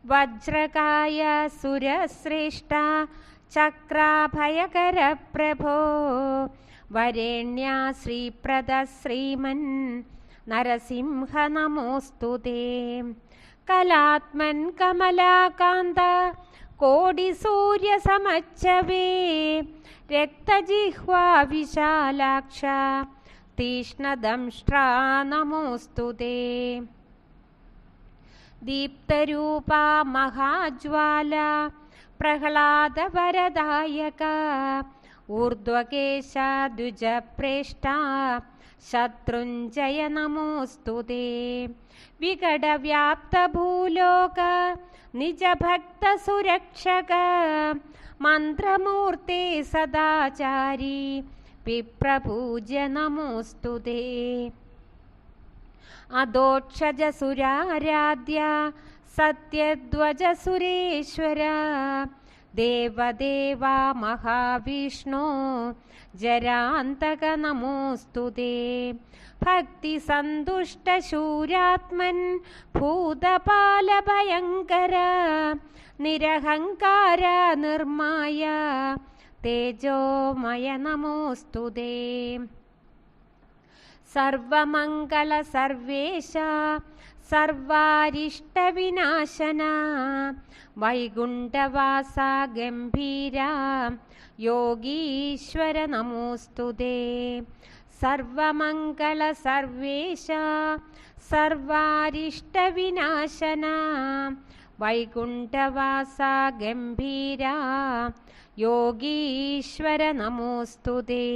വജ്രകായ സുരശ്രേഷ്ഠ ചക്രാഭയകര പ്രഭോ വരേണ്യാ ശ്രീപ്രദ ശ്രീമൻ നരസിംഹ നമോസ്തുതേ. കലാത്മൻ കമലാകാന്ത കോടിസൂര്യസമച്ഛവേ രക്തജിഹ്വാ വിശാലാക്ഷ തീഷ്ണദംഷ്ട്രാ നമോസ്തുതേ. ദീപ്തരൂപാ മഹാജ്വാല പ്രഹ്ലാദവരദായക ഊർധ്വകേശ ദ്വിജപ്രേഷ്ഠ ശത്രുഞ്ജയ നമോസ്തുതേ. വികടവ്യാപ്തഭൂലോക നിജഭക്തസുരക്ഷക മന്ത്രമൂർത്തേ സദാചാരി വിപ്രപൂജ്യ നമോസ്തുതേ. അദോക്ഷജസുരാരാധ്യ സത്യധ്വജസുരേശ്വര ദേവദേവാ മഹാവിഷ്ണു ജരാന്തക നമോസ്തുതേ. ഭക്തിസന്തുഷ്ടശൂരാത്മൻ ഭൂതപാലഭയങ്കര നിരഹങ്കാര നിർമായ തേജോമയ നമോസ്തുതേ. സർവമംഗള സർവേശ സർവാരിഷ്ടവിനാശന വൈകുണ്ഠവാസ ഗംഭീര യോഗീശ്വര നമോസ്തുതേ. സർവമംഗള സർവേശ സർവാരിഷ്ടവിനാശന വൈകുണ്ഠവാസ ഗംഭീര യോഗീശ്വര നമോസ്തുതേ.